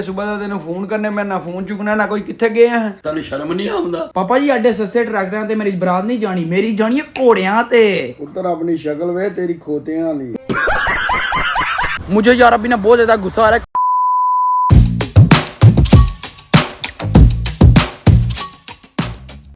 सुबह का तेन फोन करने मैं ना फोन चुकना ना कोई किथे गए हैं। तेन शर्म नहीं आंदा? पापा जी एडे सस्ते ट्रैक्टरां ते मेरी बरात नहीं जानी, मेरी जानी है घोड़ियां ते। पुत्तर अपनी शक्ल वे तेरी खोतियां वाली। मुझे यार अभी ना बहुत ज्यादा गुस्सा आ रहा है।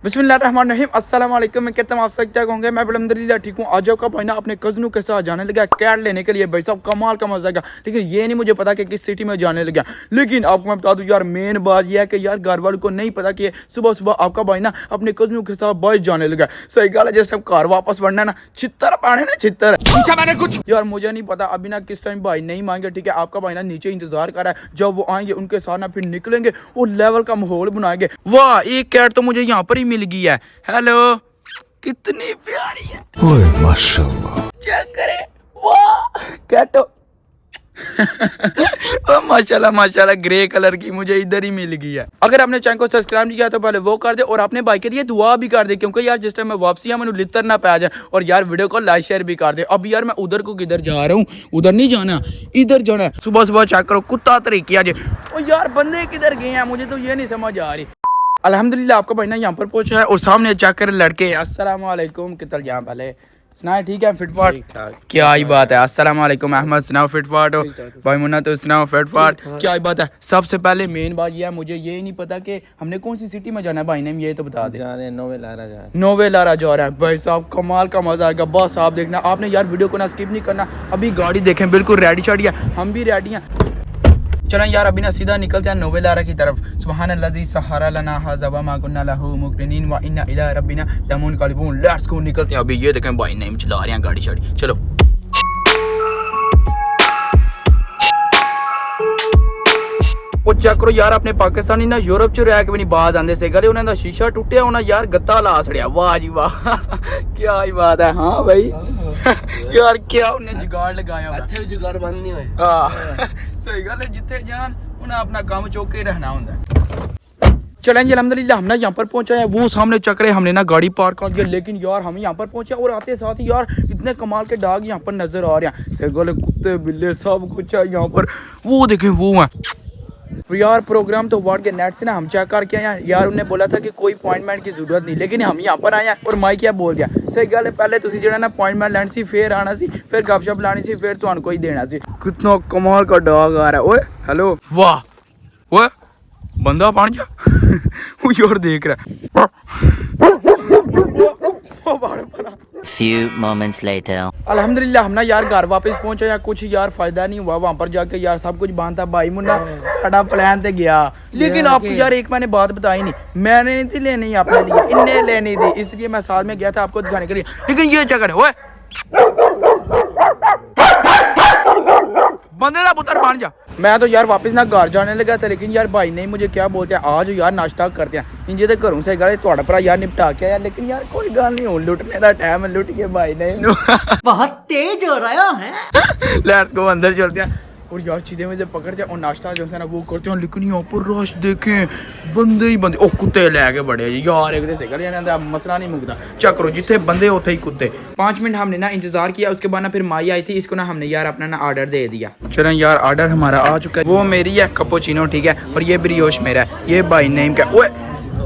बिस्मिल्लाहिर्रहमानिर्रहीम, अस्सलाम वालेकुम। मैं कहता हूँ आप सब क्या कहोगे। मैं अल्हम्दुलिल्लाह ठीक हूँ। आज आपका भाई ना अपने कज़नों के साथ जाने लगा कैट लेने के लिए। भाई साहब कमाल का मजा आएगा, लेकिन ये नहीं मुझे पता कि किस सिटी में जाने लगा। लेकिन आपको मैं बता दूँ यार, मेन बात यह है कि यार घर वालों को नहीं पता कि सुबह सुबह आपका भाई ना अपने कज़नों के साथ बाइक जाने लगा। सही गल है, जिस टाइम घर वापस बढ़ना ना छितर पाने ना छितर पूछा मैंने कुछ। यार मुझे नहीं पता अभी ना किस टाइम भाई नहीं मांगे, ठीक है। आपका भाई ना नीचे इंतजार कर रहा है, जब वो आएंगे उनके साथ ना फिर निकलेंगे और लेवल का माहौल बनाएंगे। वाह, एक कैट तो मुझे यहाँ पर ही मिल गई है। हेलो, कितनी प्यारी है। ओए माशाल्लाह, चेक करे। वाह कैटो। ओ माशाल्लाह माशाल्लाह, ग्रे कलर की मुझे इधर ही मिल गई है। अगर आपने चैनल को सब्सक्राइब नहीं किया तो पहले वो कर दे और अपने भाई के लिए दुआ भी कर दे, क्योंकि यार जिस टाइम मैं वापसी है मैंने लितर ना पै जाए। और यार वीडियो को लाइक शेयर भी कर दे। अब यार मैं उधर को किधर जा रहा हूँ, उधर नहीं जाना, इधर जाना है। सुबह सुबह चेक करो कुत्ता तरीके आज। ओ यार बंदे किधर गए हैं, मुझे तो ये नहीं समझ आ रही। अल्हम्दुलिल्लाह आपका भाई ना यहाँ पर पहुंचा है और सामने चेक कर लड़के। अस्सलाम वालेकुम, कितना यहाँ पहले सुनाए ठीक है फिटफाट। क्या ही बात है। अस्सलाम वालेकुम अहमद, सुनाओ फिटफाट हो। भाई मुन्ना तो सुनाओ फिटफाट। क्या ही बात है। सबसे पहले मेन बात यह है, मुझे ये नहीं पता कि हमने कौन सी सिटी में जाना है। भाई ने ये तो बता दे। जा रहे हैं नोवे लारा जा रहा है। भाई साहब कमाल का मजा आएगा, बस आप देखना। आपने यार वीडियो को ना स्किप नहीं करना। अभी गाड़ी देखें बिल्कुल रेडी शाडी है, हम भी रेडी हैं। चलो यार अभी ना सीधा निकलते हैं नोवे लारा की तरफ। सुब्हानल्लाज़ी सहारा लना हाज़ा व मा कुन्ना लहू मुक़रिनीन व इन्ना इला रब्बिना लमुनक़लिबून। लेट्स गो, निकलते हैं। अभी ये देखें भाई नेम चला रहे हैं गाड़ी शाड़ी। चलो वो चेक करो यार, अपने पाकिस्तानी ना यूरोप च रह के भी नहीं बाज आंदे से गले। उन्होंने शीशा टूटिया होना यार, गत्ता ला छड़िया। वाह जी वाह, क्या ही बात है। हाँ भाई यार क्या उन्हें जुगाड़ लगाया होगा। ਇੱਥੇ जुगाड़ बंद नहीं हुए। हां सही गल है, जिथे जान उन्हें अपना काम चौक के रहना होता है। चलें जी अल्हम्दुलिल्लाह हम ना यहाँ पर पहुंचा है। वो सामने चक्रे हमने ना गाड़ी पार्क कर दिया, लेकिन यार हम यहाँ पर पहुंचे और आते साथ ही यार इतने कमाल के डाग यहाँ पर नजर आ रहे हैं। सही गल है, कुत्ते बिल्ले सब कुछ है यहाँ पर। वो देखें वो है यार। प्रोग्राम तो वार्ड के नेट से ना हम चेक करके आए यार। उन्हें बोला था कि कोई अपॉइंटमेंट की जरूरत नहीं, लेकिन हम यहाँ पर आए हैं और माइक क्या बोल दिया। सही गल है, पहले तुसी जो ना अपॉइंटमेंट लैनी सी, फिर आना सी, फिर गपशप लानी सी, फिर तुहानू कोई देना सी। कितना कमाल का डॉग आ रहा है। ओए हेलो, वाह ओए बंदा बन जा। वो यार देख रहा है। Few moments later. अल्हम्दुलिल्लाह हम ना यार घर वापस पहुंचे या कुछ यार फायदा नहीं हुआ। वहाँ पर जाके यार सब कुछ बांधा। भाई मुन्ना बड़ा प्लान ते गया, लेकिन आपको यार एक मैंने बात बताई नहीं, मैंने नहीं थी लेनी अपने लिए, इन्हें लेनी थी, इसलिए मैं साथ में गया था आपको दिखाने के लिए। लेकिन ये चक्कर है, ओए बंदे का पुत्र बन जा। मैं तो यार वापस ना घर जाने लगा था, लेकिन यार भाई नहीं मुझे क्या बोलते हैं, आज यार नाश्ता करते हैं। इंजे तो घरों से गए थोड़ा भरा यार निपटा के यार, लेकिन यार कोई गल नहीं, हो लुटने का टाइम है, लुट के भाई नहीं। बहुत तेज हो रहा है। लेट्स गो, अंदर चलते हैं और यार चीजें में से पकड़ते हैं और नाश्ता जो है ना वो करते हैं। लेकिन यहाँ पर रश देखें, बंदे ही बंदे। ओ कुत्ते लैके बड़े जी यार, एक से गले मसला नहीं मुकता। चेक करो, जिथे बंदे उथे ही कुत्ते। 5 मिनट हमने ना इंतजार किया, उसके बाद ना फिर माई आई थी, इसको ना हमने यार अपना ना ऑर्डर दे दिया। चलो यार ऑर्डर हमारा आ चुका है। वो मेरी है कैपुचिनो, ठीक है, और ये ब्रियोश मेरा है। ये भाई नेम का ओए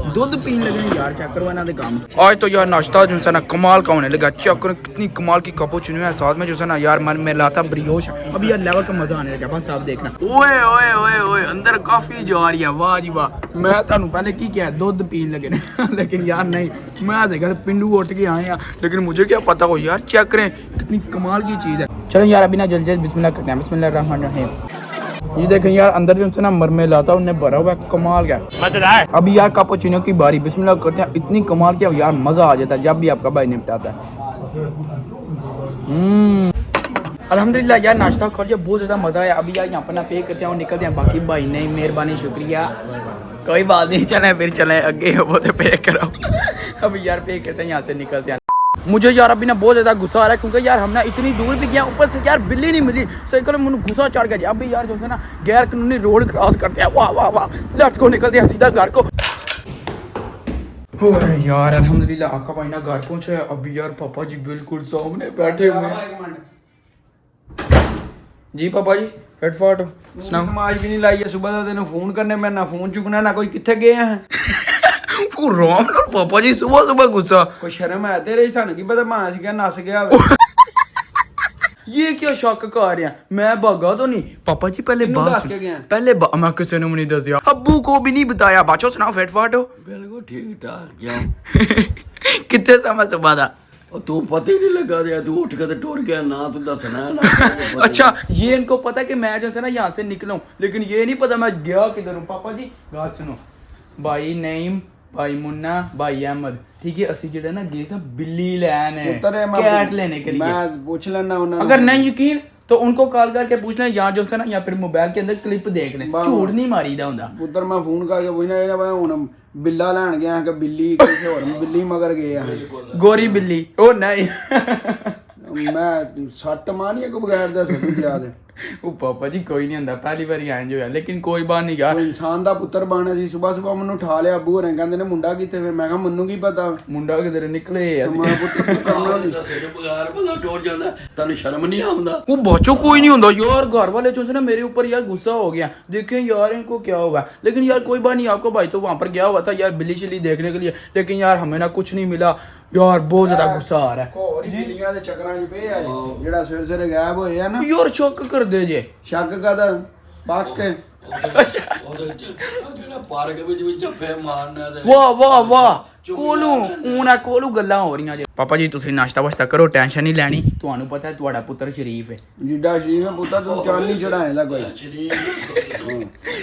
दूध पीने लगे यार। चेक करो इन्होंने काम। आज तो यार नाश्ता जो है ना कमाल का होने लगा। चेक करो कितनी कमाल की कैपुचिनो है, साथ में जो है ना यार मन में लाता ब्रियोश। अभी यार लेवल का मजा आने लगा, बस आप देखना। ओए ओए ओए ओए अंदर काफी जा रही है। वाह जी वाह, मैं तुहानू पहले की क्या दूध पीन लगे लेकिन यार नहीं, मैं से पिंडू उठ के आए हैं, लेकिन मुझे क्या पता हो यार। चेक करें कितनी कमाल की चीज़ है। चलो यार अभी ना जल्दी जल्दी बिस्मिल्लाह करते हैं। बिस्मिल्लाहिर्रहमानिर्रहीम। ये देखें यार अंदर जो ना मरमे लाता उन्हें भरा हुआ है, कमाल का मजेदार। अभी यार कैपुचिनो की बारी, बिस्मिल्लाह करते हैं। इतनी कमाल की यार मजा आ जाता है जब भी आपका भाई निपटाता है। अल्हम्दुलिल्लाह यार नाश्ता खा लिया, बहुत ज़्यादा मज़ा आया। अभी यार यहाँ पर ना पे करते हैं और निकलते हैं। बाकी भाई नहीं, मेहरबानी शुक्रिया, कोई बात नहीं, चलें फिर चलें आगे, वो तो पे करो। अभी यार पे करते हैं, यहाँ से निकलते हैं। मुझे यार अभी ना बहुत ज़्यादा गुस्सा आ रहा है, क्योंकि यार हम ना इतनी दूर भी गया, ऊपर से यार बिल्ली नहीं मिली। सही करो मुझे गुस्सा चढ़ गया। अभी यार जो है ना गैर कानूनी रोड क्रॉस करते हैं। वाह वाह वाह, लेट्स गो, निकलते हैं सीधा घर को। यार अल्हम्दुलिल्लाह आपका भाई ना घर पहुंचा है। अभी यार पापा जी बिल्कुल सामने बैठे हुए हैं। जी पापा जी। फटफट सुनाओ। समाज भी नहीं लाई है सुबह का तेन फोन करने मैं ना फोन चुकना ना कोई कितने गए हैं वो राम नाल पापा जी सुबह सुबह गुस्सा। कोई शर्म है तेरे सानू की पता मां सी क्या नस गया होवे। ये क्या शक कर रहे हैं? मैं भागा तो नहीं पापा जी। पहले किन्नू बात दस सुन- के गया? पहले मैं किसी ने भी नहीं दसिया, अब्बू को भी नहीं बताया। बाचो सुनाओ फटफट हो। बिल्कुल ठीक ठाक क्यों कितने समय सुबह था? और तू पता ही नहीं लगा दिया तू उठ के ते टुर गया ना तू दसना है, ना पता अच्छा ये इनको पता है कि मैं जो है ना यहाँ से निकला हूँ, लेकिन ये नहीं पता मैं गया किधर हूँ। पापा जी बात सुनो, भाई नईम, भाई मुन्ना, भाई अहमद, ठीक है असि जेड़ा ना गए सब बिल्ली लैन है, पुत्तर है, कैट लेने के लिए। मैं पूछ लेना उन्हें। अगर नहीं यकीन तो उनको कॉल करके पूछना यहाँ जो है ना, या फिर मोबाइल के अंदर क्लिप देख लें, झूठ नहीं मारी दा हुंदा। पुत्र मैं फोन करके पूछना ये भाई हुन बिल्ला लैन गया कि बिल्ली किसी होर बिल्ली मगर गए हैं। गोरी बिल्ली ओ नहीं मैं सट मारिया को बगैर दस गया दे ਉਹ ਪਾਪਾ ਜੀ ਕੋਈ ਨਹੀਂ ਹੁੰਦਾ, ਪਹਿਲੀ ਵਾਰੀ ਐਂਜ ਹੋਇਆ, ਲੇਕਿਨ ਕੋਈ ਬਾਤ ਨਹੀਂ ਗਾ। ਕੋਈ ਇਨਸਾਨ ਦਾ ਪੁੱਤਰ ਬਣਿਆ ਸੀ। ਸਵੇਰ ਸਵੇਰ ਮੈਨੂੰ ਉਠਾ ਲਿਆ ਅੱਬੂ ਹੋਰਾਂ ਕਹਿੰਦੇ ਨੇ ਮੁੰਡਾ ਕਿੱਥੇ, ਫਿਰ ਮੈਂ ਕਿਹਾ ਮੈਨੂੰ ਕੀ ਪਤਾ ਮੁੰਡਾ ਕਿਧਰ ਨਿਕਲੇ ਮੈਂ ਪੁੱਤਰ ਕੀ ਕਰਨਾ ਸੀ। ਤੇਰੇ ਬਗਾਰ ਪਤਾ ਟੁੱਟ ਜਾਂਦਾ ਤੈਨੂੰ ਸ਼ਰਮ ਨਹੀਂ ਆਉਂਦਾ वो बच्चों कोई नहीं होता यार। घर वाले जो है ना मेरे ऊपर यार गुस्सा हो गया, देखें यार इनको क्या होगा। लेकिन यार कोई बात नहीं, आपका भाई तो वहां पर गया हुआ था यार बिल्ली शिल्ली देखने के लिए, लेकिन यार हमें ना कुछ नहीं मिला यार। बहुत ज्यादा गुस्सा आ रहा है ਹੋਰ ਹੀ ਬਿੱਲੀਆਂ ਦੇ ਚੱਕਰਾਂ 'ਚ ਪਏ ਆ ਜੀ। ਜਿਹੜਾ ਸਵੇਰੇ ਸਵੇਰੇ ਗਾਇਬ ਹੋਏ ਆ ਨਾ यार। शक कर दे जे ਸ਼ੱਕ ਕਾਦਾ ਪੱਕ ਉਹਦੇ ਜਿਹੜਾ ਪਾਰਕ ਵਿੱਚ ਵੀ ਜੱਫੇ ਮਾਰਨਾ ਤੇ वाह वाह वाह ਕੋਲੂ ਉਹਨਾਂ ਕੋਲੂ ਗੱਲਾਂ ਹੋ ਰਹੀਆਂ ਜੇ। ਪਾਪਾ ਜੀ ਤੁਸੀਂ ਨਾਸ਼ਤਾ ਵਾਸ਼ਤਾ ਕਰੋ, ਟੈਨਸ਼ਨ ਨਹੀਂ ਲੈਣੀ। ਤੁਹਾਨੂੰ ਪਤਾ ਹੈ ਤੁਹਾਡਾ ਪੁੱਤਰ ਸ਼ਰੀਫ ਹੈ। ਜਿੱਡਾ ਸ਼ਰੀਰ ਹੈ ਪੁੱਤਰ ਤੂੰ ਚਾਂਦੀ ਚੜਾਏਗਾ ਕੋਈ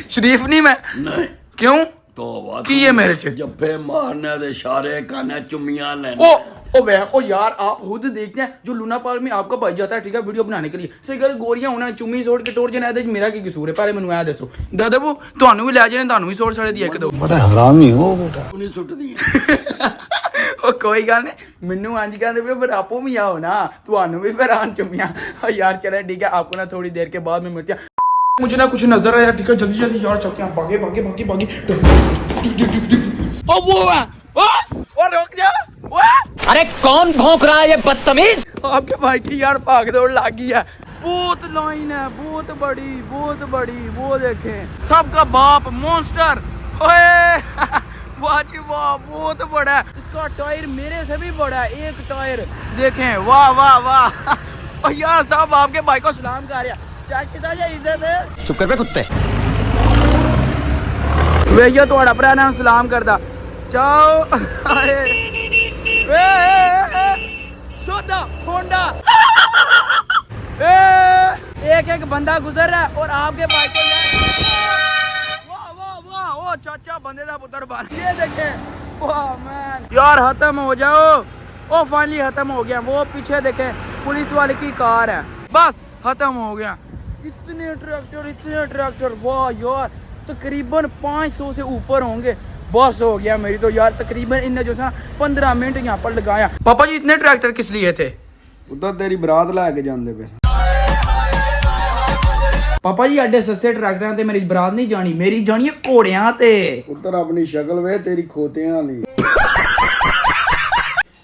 ਸ਼ਰੀਫ ਨਹੀਂ ਮੈਂ ਨਹੀਂ क्यों ਤੋਬਾ की है मेरे च? ਜੱਫੇ ਮਾਰਨਾ ਤੇ ਇਸ਼ਾਰੇ ਕਰਨਾ ਚੁੰਮੀਆਂ ओ ਲੈਣਾ ओ वे ओ यार आप खुद देखते हैं जो लूना पार्क में आपका भाई जाता है, ठीक है, वीडियो बनाने के लिए। सही गल गोरियां होना चुम्मी सोड़ के टोर जाना है, मेरा की कसूर है? पहले मैनू ऐ दसो दादा वो ਤੁਹਾਨੂੰ ਵੀ ਲੈ ਜਾਣੇ, ਤੁਹਾਨੂੰ ਵੀ ਸੋੜ ਸੜੇ ਦੀ ਇੱਕ ਦੋ। बड़ा हरामी हो बेटा। ਨਹੀਂ ਸੁੱਟਦੀਆਂ ਉਹ ਕੋਈ ਗੱਲ ਨਹੀਂ, ਮੈਨੂੰ ਇੰਜ ਕਹਿੰਦੇ ਵੀ ਫਿਰ ਆਪੋ ਵੀ ਆਓ ਨਾ, ਤੁਹਾਨੂੰ ਵੀ ਫਿਰ ਆਣ ਚੁੰਮੀਆਂ। यार चले ठीक है, आपको ना थोड़ी देर के बाद में मिलते हैं। मुझे ना कुछ नजर आया, ठीक है, जल्दी जल्दी यार चलते हैं, भागे भागे भागे भागे। ओ वो है ओ रुक जा ओए। अरे कौन भौंक रहा है ये बदतमीज? आपके भाई की यार भाग दौड़ लगी है। बहुत लाइन है, बहुत बड़ी बहुत बड़ी। वो देखें सबका बाप मॉन्स्टर। ओए वाह जी वाह, बहुत बड़ा है। इसका टायर मेरे से भी बड़ा है, एक टायर देखें। वाह वाह वाह। और यार साहब आपके भाई को सलाम कर रहा, चाचा जी इज्जत है। चुप कर बे कुत्ते। भैया थोड़ा भरा नाम सलाम करदा चाओ। शोधा होंडा एक एक बंदा गुजर रहा है और आपके भाई को वाह वाह वाह ओ चाचा बंदे दा पुत्र बन। ये देखें वाह मैन यार खत्म हो जाओ। ओ फाइनली खत्म हो गया। वो पीछे देखें पुलिस वाले की कार है, बस खत्म हो गया। इतने ट्रैक्टर वाह यार, तकरीबन 500 से ऊपर होंगे। बस हो गया मेरी तो यार, तकरीबन इनने जो है 15 मिनट यहाँ पर लगाया। पापा जी इतने ट्रैक्टर किस लिए थे? ਉਧਰ ਤੇਰੀ ਬਰਾਤ ਲੈ ਕੇ ਜਾਂਦੇ ਪਏ। पापा जी एडे सस्ते ट्रैक्टर ते मेरी बरात नहीं जानी, मेरी जानी है घोड़ियां ते। ਪੁੱਤਰ ਆਪਣੀ ਸ਼ਕਲ ਵੇ ਤੇਰੀ ਖੋਤਿਆਂ ਵਾਲੀ।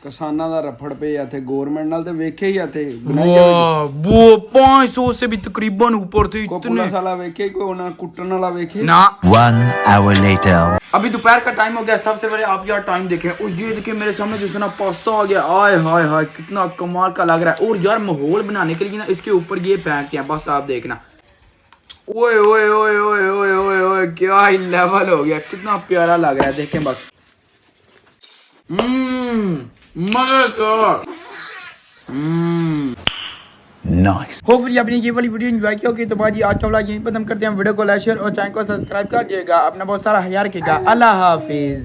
ਕਿਸਾਨਾਂ ਦਾ ਰਫੜ ਪਿਆ ਇੱਥੇ ਗਵਰਨਮੈਂਟ ਨਾਲ ਤੇ ਵੇਖੇ ਹੀ ਇੱਥੇ वाह वो 500 से भी तकरीबन ऊपर थे ਕੋਈ इतने। ਪੁਲਿਸ ਵਾਲਾ ਵੇਖੇ ਕੋਈ ਉਹਨਾਂ ਕੁੱਟਣ ਵਾਲਾ ਵੇਖੇ ना 1 hour later. अभी दोपहर का टाइम हो गया। सबसे पहले आप यार टाइम देखें, और ये देखिए मेरे सामने जो है ना पास्ता आ गया। आय हाय हाय कितना कमाल का लग रहा है। और यार माहौल बनाने के लिए ना इसके ऊपर ये फेंक दिया, बस आप देखना। ओए ओए ओए ओए ओए ओए ओए क्या ही लेवल हो गया, कितना प्यारा लग रहा है, देखें बस। मजेदार। Nice. होपफुली आपने ये वाली वीडियो एंजॉय किया होगी। तो बाजी आज का व्लॉग यहीं पर खत्म करते हैं। वीडियो को लाइक शेयर और चैनल को सब्सक्राइब कर दिएगा। अपना बहुत सारा ख्याल रखिएगा। अल्लाह हाफिज।